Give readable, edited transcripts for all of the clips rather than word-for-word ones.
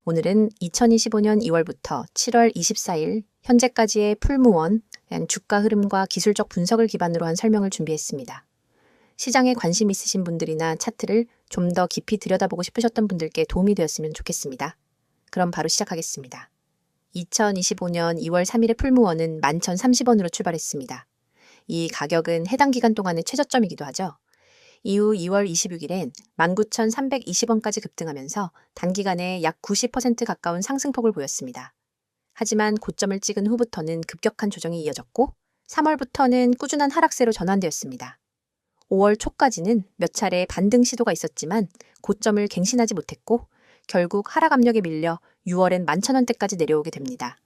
오늘은 2025년 2월부터 7월 24일 현재까지의 풀무원, 주가 흐름과 기술적 분석을 기반으로 한 설명을 준비했습니다. 시장에 관심 있으신 분들이나 차트를 좀 더 깊이 들여다보고 싶으셨던 분들께 도움이 되었으면 좋겠습니다. 그럼 바로 시작하겠습니다. 2025년 2월 3일의 풀무원은 11,030원으로 출발했습니다. 이 가격은 해당 기간 동안의 최저점이기도 하죠. 이후 2월 26일엔 19,320원까지 급등하면서 단기간에 약 90% 가까운 상승폭을 보였습니다. 하지만 고점을 찍은 후부터는 급격한 조정이 이어졌고 3월부터는 꾸준한 하락세로 전환되었습니다. 5월 초까지는 몇 차례 반등 시도가 있었지만 고점을 갱신하지 못했고 결국 하락 압력에 밀려 6월엔 11,000원대까지 내려오게 됩니다.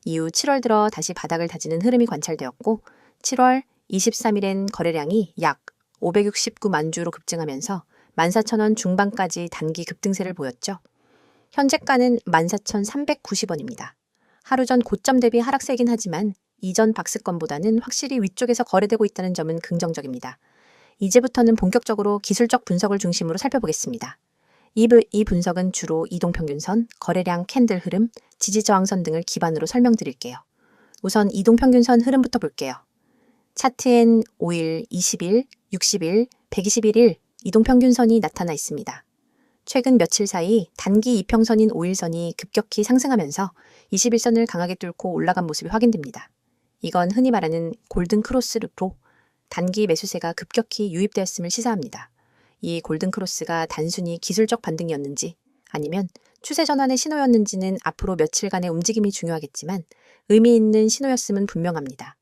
이후 7월 들어 다시 바닥을 다지는 흐름이 관찰되었고 7월 23일엔 거래량이 약 569만 주로 급증하면서 14,000원 중반까지 단기 급등세를 보였죠. 현재가는 14,390원입니다. 하루 전 고점 대비 하락세이긴 하지만 이전 박스권보다는 확실히 위쪽에서 거래되고 있다는 점은 긍정적입니다. 이제부터는 본격적으로 기술적 분석을 중심으로 살펴보겠습니다. 이 분석은 주로 이동평균선, 거래량 캔들 흐름, 지지저항선 등을 기반으로 설명드릴게요. 우선 이동평균선 흐름부터 볼게요. 차트엔 5일, 20일, 60일, 121일 이동평균선이 나타나 있습니다. 최근 며칠 사이 단기 이평선인 5일선이 급격히 상승하면서 21선을 강하게 뚫고 올라간 모습이 확인됩니다. 이건 흔히 말하는 골든크로스로 단기 매수세가 급격히 유입되었음을 시사합니다. 이 골든크로스가 단순히 기술적 반등이었는지 아니면 추세 전환의 신호였는지는 앞으로 며칠간의 움직임이 중요하겠지만 의미 있는 신호였음은 분명합니다.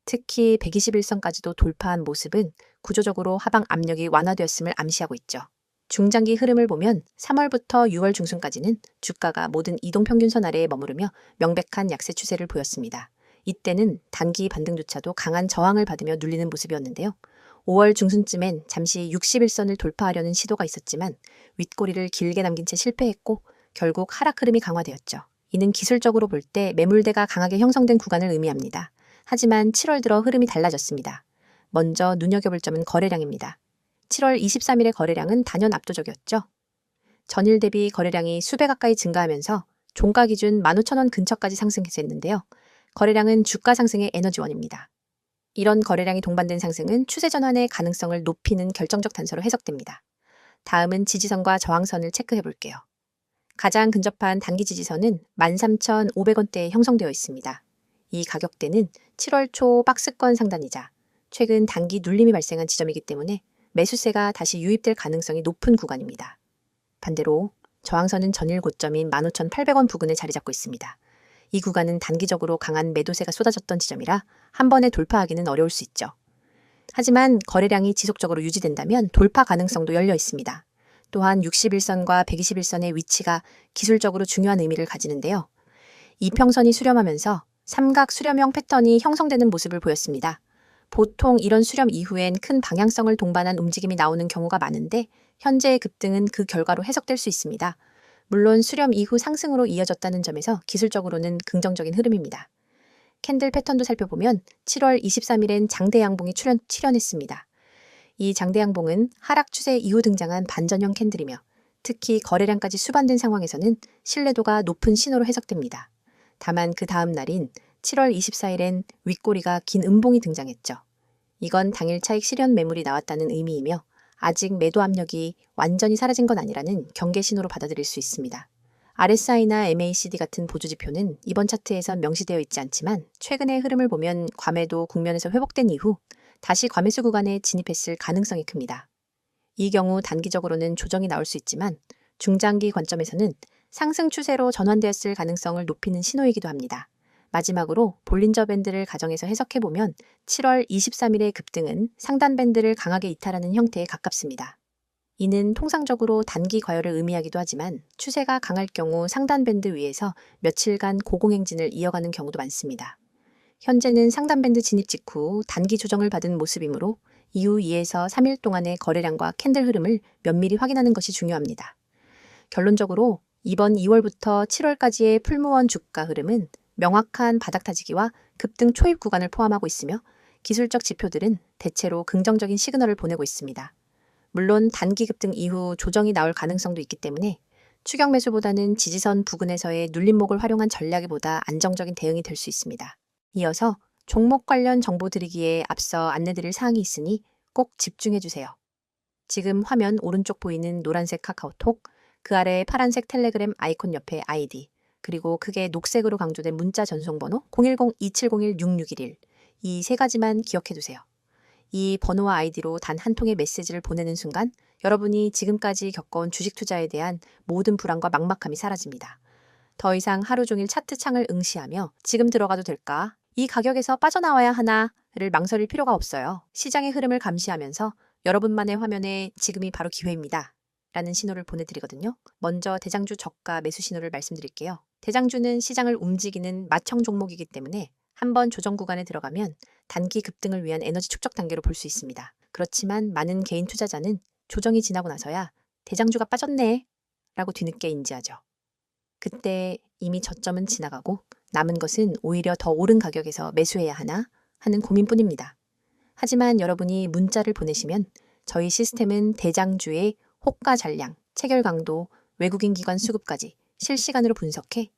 특히 121선까지도 돌파한 모습은 구조적으로 하방 압력이 완화되었음을 암시하고 있죠. 중장기 흐름을 보면 3월부터 6월 중순까지는 주가가 모든 이동평균선 아래에 머무르며 명백한 약세 추세를 보였습니다. 이때는 단기 반등조차도 강한 저항을 받으며 눌리는 모습이었는데요. 5월 중순쯤엔 잠시 61선을 돌파하려는 시도가 있었지만 윗꼬리를 길게 남긴 채 실패했고 결국 하락 흐름이 강화되었죠. 이는 기술적으로 볼 때 매물대가 강하게 형성된 구간을 의미합니다. 하지만 7월 들어 흐름이 달라졌습니다. 먼저 눈여겨볼 점은 거래량입니다. 7월 23일의 거래량은 단연 압도적이었죠. 전일 대비 거래량이 수배 가까이 증가하면서 종가 기준 15,000원 근처까지 상승했는데요. 거래량은 주가 상승의 에너지원입니다. 이런 거래량이 동반된 상승은 추세 전환의 가능성을 높이는 결정적 단서로 해석됩니다. 다음은 지지선과 저항선을 체크해 볼게요. 가장 근접한 단기 지지선은 13,500원대에 형성되어 있습니다. 이 가격대는 7월 초 박스권 상단이자 최근 단기 눌림이 발생한 지점이기 때문에 매수세가 다시 유입될 가능성이 높은 구간입니다. 반대로 저항선은 전일 고점인 15,800원 부근에 자리 잡고 있습니다. 이 구간은 단기적으로 강한 매도세가 쏟아졌던 지점이라 한 번에 돌파하기는 어려울 수 있죠. 하지만 거래량이 지속적으로 유지된다면 돌파 가능성도 열려 있습니다. 또한 61선과 121선의 위치가 기술적으로 중요한 의미를 가지는데요. 이평선이 수렴하면서 삼각 수렴형 패턴이 형성되는 모습을 보였습니다. 보통 이런 수렴 이후엔 큰 방향성을 동반한 움직임이 나오는 경우가 많은데 현재의 급등은 그 결과로 해석될 수 있습니다. 물론 수렴 이후 상승으로 이어졌다는 점에서 기술적으로는 긍정적인 흐름입니다. 캔들 패턴도 살펴보면 7월 23일엔 장대 양봉이 출현했습니다. 이 장대 양봉은 하락 추세 이후 등장한 반전형 캔들이며 특히 거래량까지 수반된 상황에서는 신뢰도가 높은 신호로 해석됩니다. 다만 그 다음 날인 7월 24일엔 윗꼬리가 긴 음봉이 등장했죠. 이건 당일 차익 실현 매물이 나왔다는 의미이며 아직 매도 압력이 완전히 사라진 건 아니라는 경계 신호로 받아들일 수 있습니다. RSI나 MACD 같은 보조지표는 이번 차트에선 명시되어 있지 않지만 최근의 흐름을 보면 과매도 국면에서 회복된 이후 다시 과매수 구간에 진입했을 가능성이 큽니다. 이 경우 단기적으로는 조정이 나올 수 있지만 중장기 관점에서는 상승 추세로 전환되었을 가능성을 높이는 신호이기도 합니다. 마지막으로 볼린저 밴드를 가정해서 해석해보면 7월 23일의 급등은 상단 밴드를 강하게 이탈하는 형태에 가깝습니다. 이는 통상적으로 단기 과열을 의미하기도 하지만 추세가 강할 경우 상단 밴드 위에서 며칠간 고공행진을 이어가는 경우도 많습니다. 현재는 상단 밴드 진입 직후 단기 조정을 받은 모습이므로 이후 2에서 3일 동안의 거래량과 캔들 흐름을 면밀히 확인하는 것이 중요합니다. 결론적으로 이번 2월부터 7월까지의 풀무원 주가 흐름은 명확한 바닥 타지기와 급등 초입 구간을 포함하고 있으며 기술적 지표들은 대체로 긍정적인 시그널을 보내고 있습니다. 물론 단기 급등 이후 조정이 나올 가능성도 있기 때문에 추격 매수보다는 지지선 부근에서의 눌림목을 활용한 전략이 보다 안정적인 대응이 될 수 있습니다. 이어서 종목 관련 정보 드리기에 앞서 안내드릴 사항이 있으니 꼭 집중해주세요. 지금 화면 오른쪽 보이는 노란색 카카오톡, 그 아래 파란색 텔레그램 아이콘 옆에 아이디, 그리고 크게 녹색으로 강조된 문자 전송번호 010-2701-6611, 이 세 가지만 기억해두세요. 이 번호와 아이디로 단 한 통의 메시지를 보내는 순간 여러분이 지금까지 겪어온 주식 투자에 대한 모든 불안과 막막함이 사라집니다. 더 이상 하루 종일 차트 창을 응시하며 지금 들어가도 될까? 이 가격에서 빠져나와야 하나를 망설일 필요가 없어요. 시장의 흐름을 감시하면서 여러분만의 화면에 지금이 바로 기회입니다. 라는 신호를 보내드리거든요. 먼저 대장주 저가 매수 신호를 말씀드릴게요. 대장주는 시장을 움직이는 마청 종목이기 때문에 한번 조정 구간에 들어가면 단기 급등을 위한 에너지 축적 단계로 볼 수 있습니다. 그렇지만 많은 개인 투자자는 조정이 지나고 나서야 대장주가 빠졌네 라고 뒤늦게 인지하죠. 그때 이미 저점은 지나가고 남은 것은 오히려 더 오른 가격에서 매수해야 하나 하는 고민뿐입니다. 하지만 여러분이 문자를 보내시면 저희 시스템은 대장주의 호가 전량, 체결 강도, 외국인 기관 수급까지 실시간으로 분석해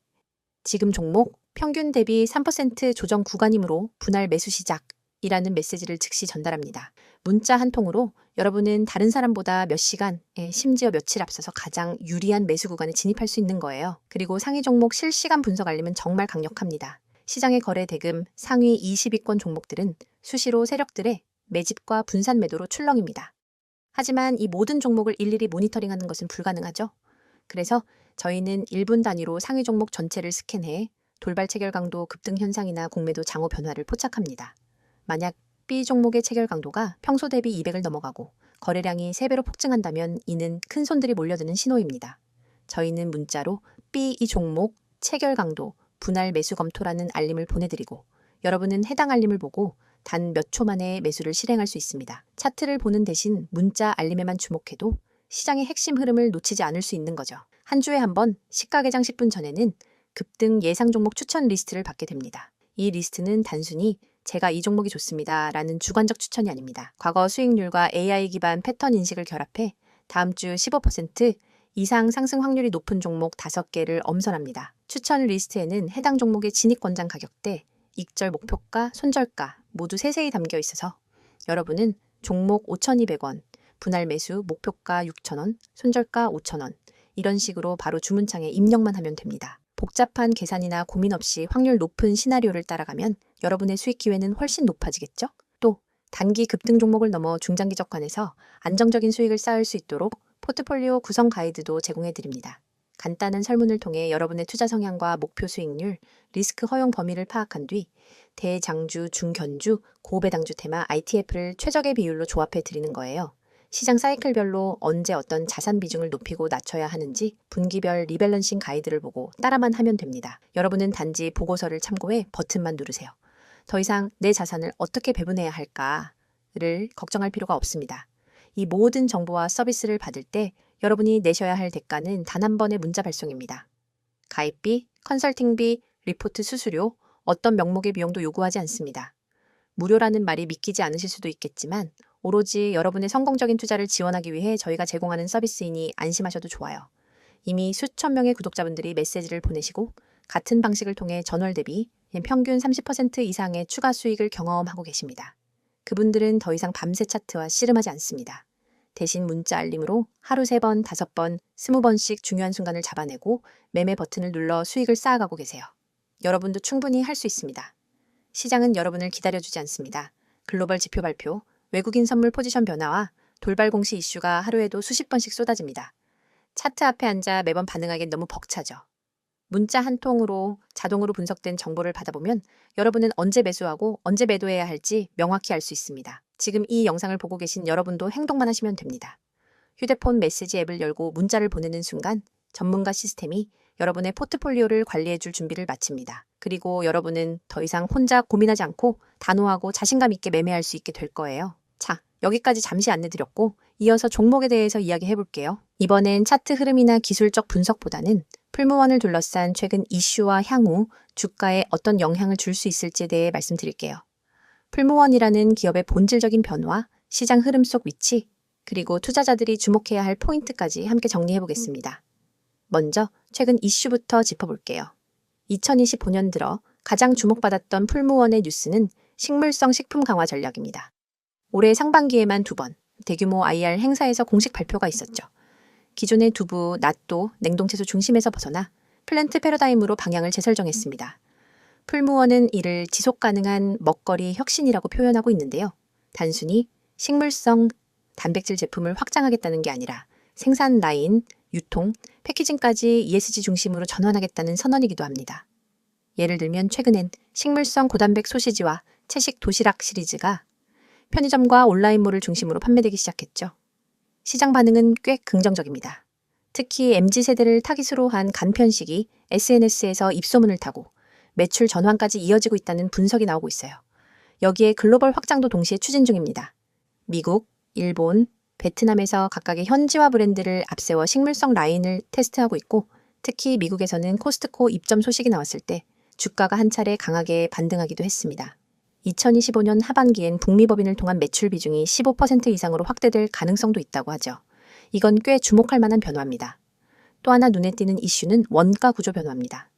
지금 종목 평균 대비 3% 조정 구간이므로 분할 매수 시작이라는 메시지를 즉시 전달합니다. 문자 한 통으로 여러분은 다른 사람보다 몇 시간, 심지어 며칠 앞서서 가장 유리한 매수 구간에 진입할 수 있는 거예요. 그리고 상위 종목 실시간 분석 알림은 정말 강력합니다. 시장의 거래 대금 상위 20위권 종목들은 수시로 세력들의 매집과 분산 매도로 출렁입니다. 하지만 이 모든 종목을 일일이 모니터링하는 것은 불가능하죠. 그래서 저희는 1분 단위로 상위 종목 전체를 스캔해 돌발 체결 강도 급등 현상이나 공매도 장호 변화를 포착합니다. 만약 B 종목의 체결 강도가 평소 대비 200을 넘어가고 거래량이 3배로 폭증한다면 이는 큰 손들이 몰려드는 신호입니다. 저희는 문자로 B 이 종목 체결 강도 분할 매수 검토라는 알림을 보내드리고 여러분은 해당 알림을 보고 단 몇 초 만에 매수를 실행할 수 있습니다. 차트를 보는 대신 문자 알림에만 주목해도 시장의 핵심 흐름을 놓치지 않을 수 있는 거죠. 한 주에 한 번 시가 개장 10분 전에는 급등 예상 종목 추천 리스트를 받게 됩니다. 이 리스트는 단순히 제가 이 종목이 좋습니다 라는 주관적 추천이 아닙니다. 과거 수익률과 AI 기반 패턴 인식을 결합해 다음 주 15% 이상 상승 확률이 높은 종목 5개를 엄선합니다. 추천 리스트에는 해당 종목의 진입 권장 가격대, 익절 목표가, 손절가 모두 세세히 담겨 있어서 여러분은 종목 5,200원, 분할 매수 목표가 6,000원, 손절가 5,000원 이런 식으로 바로 주문창에 입력만 하면 됩니다. 복잡한 계산이나 고민 없이 확률 높은 시나리오를 따라가면 여러분의 수익 기회는 훨씬 높아지겠죠? 또 단기 급등 종목을 넘어 중장기적 관에서 안정적인 수익을 쌓을 수 있도록 포트폴리오 구성 가이드도 제공해 드립니다. 간단한 설문을 통해 여러분의 투자 성향과 목표 수익률, 리스크 허용 범위를 파악한 뒤 대장주, 중견주, 고배당주 테마 ITF를 최적의 비율로 조합해 드리는 거예요. 시장 사이클별로 언제 어떤 자산 비중을 높이고 낮춰야 하는지 분기별 리밸런싱 가이드를 보고 따라만 하면 됩니다. 여러분은 단지 보고서를 참고해 버튼만 누르세요. 더 이상 내 자산을 어떻게 배분해야 할까를 걱정할 필요가 없습니다. 이 모든 정보와 서비스를 받을 때 여러분이 내셔야 할 대가는 단 한 번의 문자 발송입니다. 가입비, 컨설팅비, 리포트 수수료, 어떤 명목의 비용도 요구하지 않습니다. 무료라는 말이 믿기지 않으실 수도 있겠지만 오로지 여러분의 성공적인 투자를 지원하기 위해 저희가 제공하는 서비스이니 안심하셔도 좋아요. 이미 수천 명의 구독자분들이 메시지를 보내시고 같은 방식을 통해 전월 대비 평균 30% 이상의 추가 수익을 경험하고 계십니다. 그분들은 더 이상 밤새 차트와 씨름하지 않습니다. 대신 문자 알림으로 하루 3번, 5번, 20번씩 중요한 순간을 잡아내고 매매 버튼을 눌러 수익을 쌓아가고 계세요. 여러분도 충분히 할 수 있습니다. 시장은 여러분을 기다려주지 않습니다. 글로벌 지표 발표, 외국인 선물 포지션 변화와 돌발 공시 이슈가 하루에도 수십 번씩 쏟아집니다. 차트 앞에 앉아 매번 반응하기엔 너무 벅차죠. 문자 한 통으로 자동으로 분석된 정보를 받아보면 여러분은 언제 매수하고 언제 매도해야 할지 명확히 알 수 있습니다. 지금 이 영상을 보고 계신 여러분도 행동만 하시면 됩니다. 휴대폰 메시지 앱을 열고 문자를 보내는 순간 전문가 시스템이 여러분의 포트폴리오를 관리해줄 준비를 마칩니다. 그리고 여러분은 더 이상 혼자 고민하지 않고 단호하고 자신감 있게 매매할 수 있게 될 거예요. 자, 여기까지 잠시 안내드렸고 이어서 종목에 대해서 이야기해볼게요. 이번엔 차트 흐름이나 기술적 분석보다는 풀무원을 둘러싼 최근 이슈와 향후 주가에 어떤 영향을 줄 수 있을지에 대해 말씀드릴게요. 풀무원이라는 기업의 본질적인 변화, 시장 흐름 속 위치, 그리고 투자자들이 주목해야 할 포인트까지 함께 정리해보겠습니다. 먼저 최근 이슈부터 짚어볼게요. 2025년 들어 가장 주목받았던 풀무원의 뉴스는 식물성 식품 강화 전략입니다. 올해 상반기에만 2번 대규모 IR 행사에서 공식 발표가 있었죠. 기존의 두부, 낫또, 냉동채소 중심에서 벗어나 플랜트 패러다임으로 방향을 재설정했습니다. 풀무원은 이를 지속 가능한 먹거리 혁신이라고 표현하고 있는데요. 단순히 식물성 단백질 제품을 확장하겠다는 게 아니라 생산 라인, 유통, 패키징까지 ESG 중심으로 전환하겠다는 선언이기도 합니다. 예를 들면 최근엔 식물성 고단백 소시지와 채식 도시락 시리즈가 편의점과 온라인몰을 중심으로 판매되기 시작했죠. 시장 반응은 꽤 긍정적입니다. 특히 MZ세대를 타깃으로 한 간편식이 SNS에서 입소문을 타고 매출 전환까지 이어지고 있다는 분석이 나오고 있어요. 여기에 글로벌 확장도 동시에 추진 중입니다. 미국, 일본, 베트남에서 각각의 현지화 브랜드를 앞세워 식물성 라인을 테스트하고 있고 특히 미국에서는 코스트코 입점 소식이 나왔을 때 주가가 한 차례 강하게 반등하기도 했습니다. 2025년 하반기엔 북미 법인을 통한 매출 비중이 15% 이상으로 확대될 가능성도 있다고 하죠. 이건 꽤 주목할 만한 변화입니다. 또 하나 눈에 띄는 이슈는 원가 구조 변화입니다.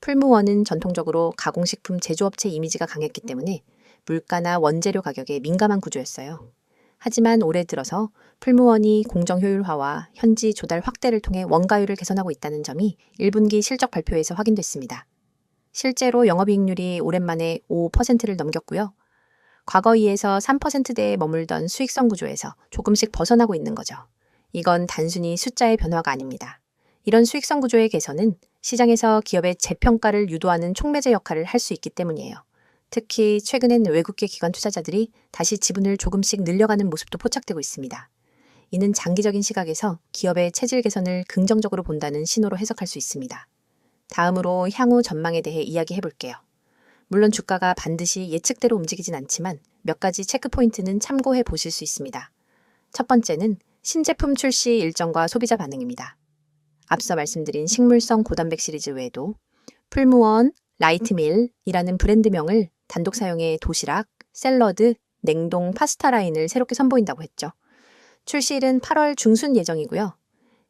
풀무원은 전통적으로 가공식품 제조업체 이미지가 강했기 때문에 물가나 원재료 가격에 민감한 구조였어요. 하지만 올해 들어서 풀무원이 공정 효율화와 현지 조달 확대를 통해 원가율을 개선하고 있다는 점이 1분기 실적 발표에서 확인됐습니다. 실제로 영업이익률이 오랜만에 5%를 넘겼고요. 과거 2에서 3%대에 머물던 수익성 구조에서 조금씩 벗어나고 있는 거죠. 이건 단순히 숫자의 변화가 아닙니다. 이런 수익성 구조의 개선은 시장에서 기업의 재평가를 유도하는 촉매제 역할을 할 수 있기 때문이에요. 특히 최근엔 외국계 기관 투자자들이 다시 지분을 조금씩 늘려가는 모습도 포착되고 있습니다. 이는 장기적인 시각에서 기업의 체질 개선을 긍정적으로 본다는 신호로 해석할 수 있습니다. 다음으로 향후 전망에 대해 이야기해 볼게요. 물론 주가가 반드시 예측대로 움직이진 않지만 몇 가지 체크포인트는 참고해 보실 수 있습니다. 첫 번째는 신제품 출시 일정과 소비자 반응입니다. 앞서 말씀드린 식물성 고단백 시리즈 외에도 풀무원, 라이트밀이라는 브랜드명을 단독 사용해 도시락, 샐러드, 냉동 파스타 라인을 새롭게 선보인다고 했죠. 출시일은 8월 중순 예정이고요.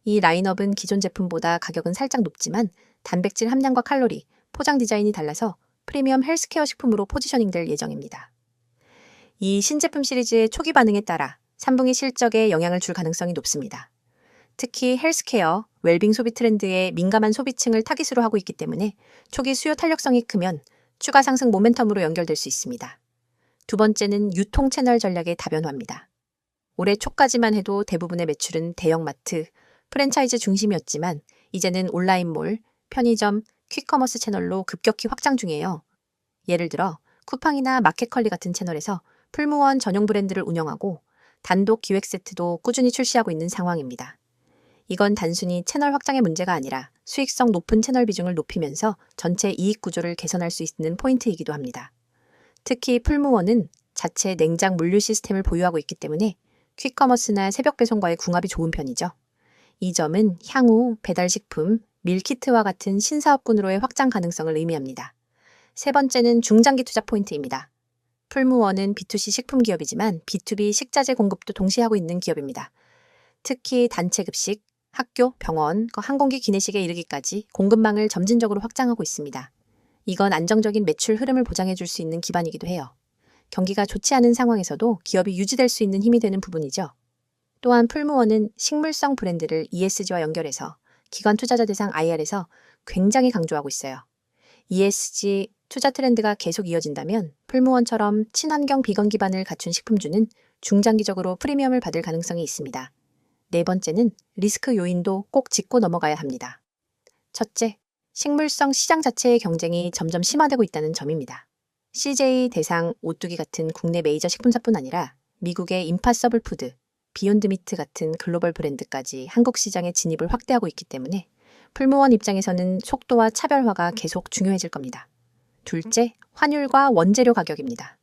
이 라인업은 기존 제품보다 가격은 살짝 높지만 단백질 함량과 칼로리, 포장 디자인이 달라서 프리미엄 헬스케어 식품으로 포지셔닝될 예정입니다. 이 신제품 시리즈의 초기 반응에 따라 3분기 실적에 영향을 줄 가능성이 높습니다. 특히 헬스케어, 웰빙 소비 트렌드에 민감한 소비층을 타깃으로 하고 있기 때문에 초기 수요 탄력성이 크면 추가 상승 모멘텀으로 연결될 수 있습니다. 두 번째는 유통 채널 전략의 다변화입니다. 올해 초까지만 해도 대부분의 매출은 대형마트, 프랜차이즈 중심이었지만 이제는 온라인몰, 편의점, 퀵커머스 채널로 급격히 확장 중이에요. 예를 들어 쿠팡이나 마켓컬리 같은 채널에서 풀무원 전용 브랜드를 운영하고 단독 기획 세트도 꾸준히 출시하고 있는 상황입니다. 이건 단순히 채널 확장의 문제가 아니라 수익성 높은 채널 비중을 높이면서 전체 이익 구조를 개선할 수 있는 포인트이기도 합니다. 특히 풀무원은 자체 냉장 물류 시스템을 보유하고 있기 때문에 퀵커머스나 새벽 배송과의 궁합이 좋은 편이죠. 이 점은 향후 배달식품, 밀키트와 같은 신사업군으로의 확장 가능성을 의미합니다. 세 번째는 중장기 투자 포인트입니다. 풀무원은 B2C 식품 기업이지만 B2B 식자재 공급도 동시에 하고 있는 기업입니다. 특히 단체 급식, 학교, 병원, 항공기 기내식에 이르기까지 공급망을 점진적으로 확장하고 있습니다. 이건 안정적인 매출 흐름을 보장해 줄 수 있는 기반이기도 해요. 경기가 좋지 않은 상황에서도 기업이 유지될 수 있는 힘이 되는 부분이죠. 또한 풀무원은 식물성 브랜드를 ESG와 연결해서 기관 투자자 대상 IR에서 굉장히 강조하고 있어요. ESG 투자 트렌드가 계속 이어진다면 풀무원처럼 친환경 비건 기반을 갖춘 식품주는 중장기적으로 프리미엄을 받을 가능성이 있습니다. 네 번째는 리스크 요인도 꼭 짚고 넘어가야 합니다. 첫째, 식물성 시장 자체의 경쟁이 점점 심화되고 있다는 점입니다. CJ 대상 오뚜기 같은 국내 메이저 식품사뿐 아니라 미국의 임파서블 푸드, 비욘드 미트 같은 글로벌 브랜드까지 한국 시장의 진입을 확대하고 있기 때문에 풀무원 입장에서는 속도와 차별화가 계속 중요해질 겁니다. 둘째, 환율과 원재료 가격입니다.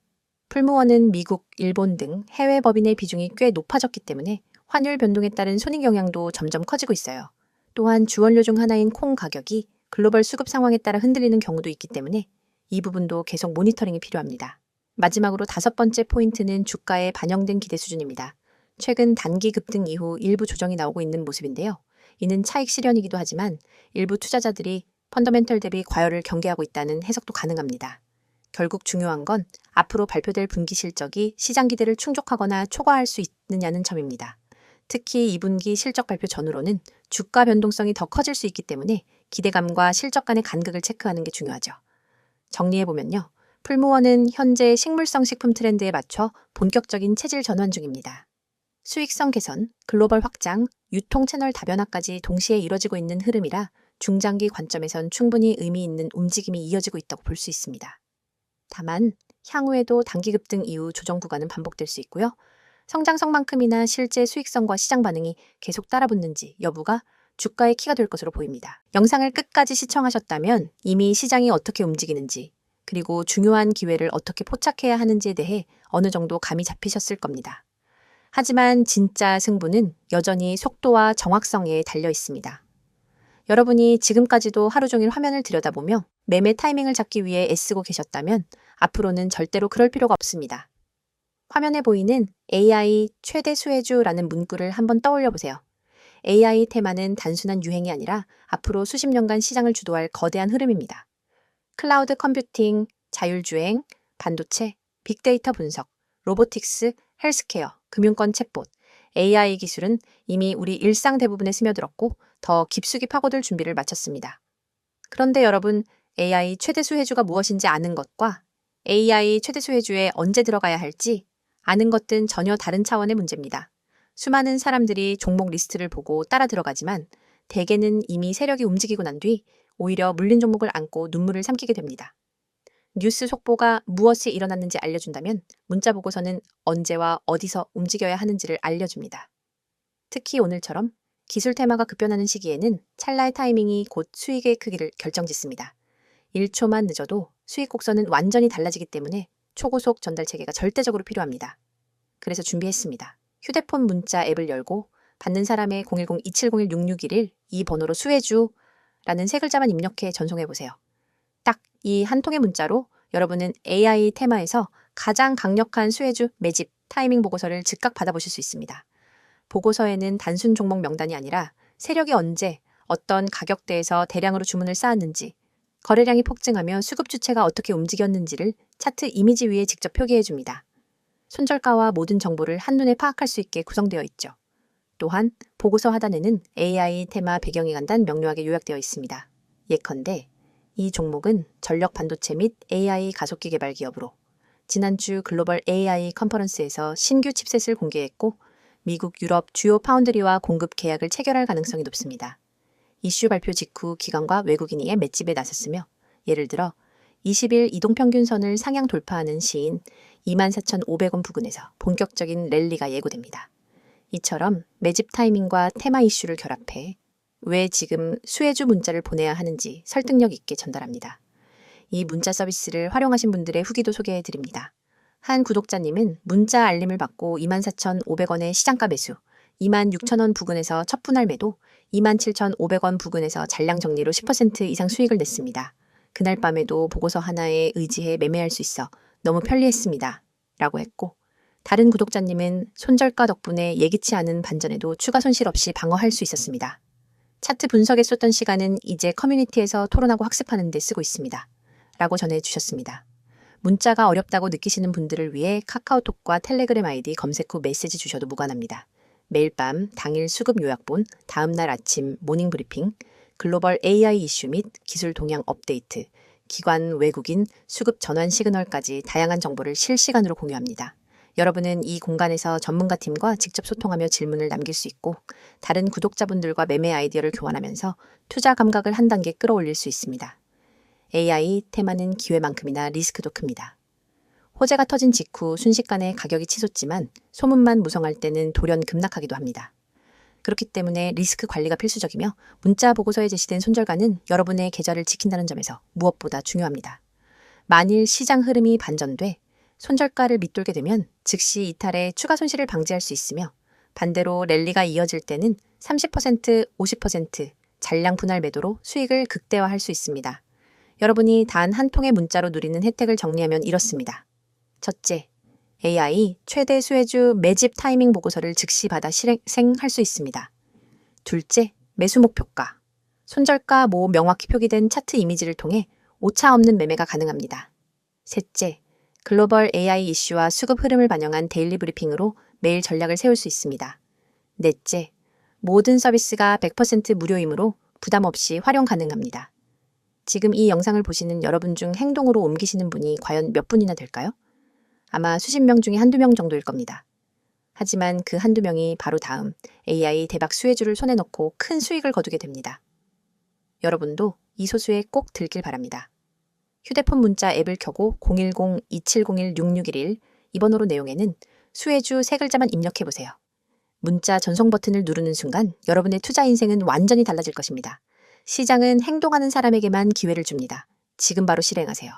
풀무원은 미국, 일본 등 해외 법인의 비중이 꽤 높아졌기 때문에 환율 변동에 따른 손익 영향도 점점 커지고 있어요. 또한 주원료 중 하나인 콩 가격이 글로벌 수급 상황에 따라 흔들리는 경우도 있기 때문에 이 부분도 계속 모니터링이 필요합니다. 마지막으로 다섯 번째 포인트는 주가에 반영된 기대 수준입니다. 최근 단기 급등 이후 일부 조정이 나오고 있는 모습인데요. 이는 차익 실현이기도 하지만 일부 투자자들이 펀더멘털 대비 과열을 경계하고 있다는 해석도 가능합니다. 결국 중요한 건 앞으로 발표될 분기 실적이 시장 기대를 충족하거나 초과할 수 있느냐는 점입니다. 특히 2분기 실적 발표 전후로는 주가 변동성이 더 커질 수 있기 때문에 기대감과 실적 간의 간극을 체크하는 게 중요하죠. 정리해보면요. 풀무원은 현재 식물성 식품 트렌드에 맞춰 본격적인 체질 전환 중입니다. 수익성 개선, 글로벌 확장, 유통 채널 다변화까지 동시에 이뤄지고 있는 흐름이라 중장기 관점에선 충분히 의미 있는 움직임이 이어지고 있다고 볼 수 있습니다. 다만 향후에도 단기 급등 이후 조정 구간은 반복될 수 있고요. 성장성만큼이나 실제 수익성과 시장 반응이 계속 따라붙는지 여부가 주가의 키가 될 것으로 보입니다. 영상을 끝까지 시청하셨다면 이미 시장이 어떻게 움직이는지 그리고 중요한 기회를 어떻게 포착해야 하는지에 대해 어느 정도 감이 잡히셨을 겁니다. 하지만 진짜 승부는 여전히 속도와 정확성에 달려 있습니다. 여러분이 지금까지도 하루 종일 화면을 들여다보며 매매 타이밍을 잡기 위해 애쓰고 계셨다면 앞으로는 절대로 그럴 필요가 없습니다. 화면에 보이는 AI 최대 수혜주라는 문구를 한번 떠올려 보세요. AI 테마는 단순한 유행이 아니라 앞으로 수십 년간 시장을 주도할 거대한 흐름입니다. 클라우드 컴퓨팅, 자율주행, 반도체, 빅데이터 분석, 로보틱스, 헬스케어, 금융권 챗봇, AI 기술은 이미 우리 일상 대부분에 스며들었고 더 깊숙이 파고들 준비를 마쳤습니다. 그런데 여러분, AI 최대 수혜주가 무엇인지 아는 것과 AI 최대 수혜주에 언제 들어가야 할지 아는 것은 전혀 다른 차원의 문제입니다. 수많은 사람들이 종목 리스트를 보고 따라 들어가지만 대개는 이미 세력이 움직이고 난 뒤 오히려 물린 종목을 안고 눈물을 삼키게 됩니다. 뉴스 속보가 무엇이 일어났는지 알려준다면 문자 보고서는 언제와 어디서 움직여야 하는지를 알려줍니다. 특히 오늘처럼 기술 테마가 급변하는 시기에는 찰나의 타이밍이 곧 수익의 크기를 결정짓습니다. 1초만 늦어도 수익 곡선은 완전히 달라지기 때문에 초고속 전달 체계가 절대적으로 필요합니다. 그래서 준비했습니다. 휴대폰 문자 앱을 열고 받는 사람의 010-2701-6611 이 번호로 수혜주라는 세 글자만 입력해 전송해보세요. 딱 이 한 통의 문자로 여러분은 AI 테마에서 가장 강력한 수혜주 매집 타이밍 보고서를 즉각 받아보실 수 있습니다. 보고서에는 단순 종목 명단이 아니라 세력이 언제 어떤 가격대에서 대량으로 주문을 쌓았는지 거래량이 폭증하며 수급 주체가 어떻게 움직였는지를 차트 이미지 위에 직접 표기해줍니다. 손절가와 모든 정보를 한눈에 파악할 수 있게 구성되어 있죠. 또한 보고서 하단에는 AI 테마 배경이 간단 명료하게 요약되어 있습니다. 예컨대 이 종목은 전력 반도체 및 AI 가속기 개발 기업으로 지난주 글로벌 AI 컨퍼런스에서 신규 칩셋을 공개했고 미국, 유럽 주요 파운드리와 공급 계약을 체결할 가능성이 높습니다. 이슈 발표 직후 기관과 외국인이 맷집에 나섰으며 예를 들어 20일 이동평균선을 상향 돌파하는 시인 24,500원 부근에서 본격적인 랠리가 예고됩니다. 이처럼 매집 타이밍과 테마 이슈를 결합해 왜 지금 수혜주 문자를 보내야 하는지 설득력 있게 전달합니다. 이 문자 서비스를 활용하신 분들의 후기도 소개해드립니다. 한 구독자님은 문자 알림을 받고 24,500원의 시장가 매수, 26,000원 부근에서 첫 분할 매도, 27,500원 부근에서 잔량 정리로 10% 이상 수익을 냈습니다. 그날 밤에도 보고서 하나에 의지해 매매할 수 있어 너무 편리했습니다. 라고 했고 다른 구독자님은 손절가 덕분에 예기치 않은 반전에도 추가 손실 없이 방어할 수 있었습니다. 차트 분석에 쏟던 시간은 이제 커뮤니티에서 토론하고 학습하는 데 쓰고 있습니다. 라고 전해주셨습니다. 문자가 어렵다고 느끼시는 분들을 위해 카카오톡과 텔레그램 아이디 검색 후 메시지 주셔도 무관합니다. 매일 밤 당일 수급 요약본, 다음날 아침 모닝 브리핑, 글로벌 AI 이슈 및 기술 동향 업데이트, 기관, 외국인, 수급 전환 시그널까지 다양한 정보를 실시간으로 공유합니다. 여러분은 이 공간에서 전문가팀과 직접 소통하며 질문을 남길 수 있고 다른 구독자분들과 매매 아이디어를 교환하면서 투자 감각을 한 단계 끌어올릴 수 있습니다. AI 테마는 기회만큼이나 리스크도 큽니다. 호재가 터진 직후 순식간에 가격이 치솟지만 소문만 무성할 때는 돌연 급락하기도 합니다. 그렇기 때문에 리스크 관리가 필수적이며 문자 보고서에 제시된 손절가는 여러분의 계좌를 지킨다는 점에서 무엇보다 중요합니다. 만일 시장 흐름이 반전돼 손절가를 밑돌게 되면 즉시 이탈해 추가 손실을 방지할 수 있으며 반대로 랠리가 이어질 때는 30%, 50% 잔량 분할 매도로 수익을 극대화할 수 있습니다. 여러분이 단 한 통의 문자로 누리는 혜택을 정리하면 이렇습니다. 첫째, AI 최대 수혜주 매집 타이밍 보고서를 즉시 받아 실행할 수 있습니다. 둘째, 매수 목표가, 손절가, 명확히 표기된 차트 이미지를 통해 오차 없는 매매가 가능합니다. 셋째, 글로벌 AI 이슈와 수급 흐름을 반영한 데일리 브리핑으로 매일 전략을 세울 수 있습니다. 넷째, 모든 서비스가 100% 무료이므로 부담 없이 활용 가능합니다. 지금 이 영상을 보시는 여러분 중 행동으로 옮기시는 분이 과연 몇 분이나 될까요? 아마 수십 명 중에 한두 명 정도일 겁니다. 하지만 그 한두 명이 바로 다음 AI 대박 수혜주를 손에 넣고 큰 수익을 거두게 됩니다. 여러분도 이 소수에 꼭 들길 바랍니다. 휴대폰 문자 앱을 켜고 010-2701-6611 이 번호로 내용에는 수혜주 세 글자만 입력해보세요. 문자 전송 버튼을 누르는 순간 여러분의 투자 인생은 완전히 달라질 것입니다. 시장은 행동하는 사람에게만 기회를 줍니다. 지금 바로 실행하세요.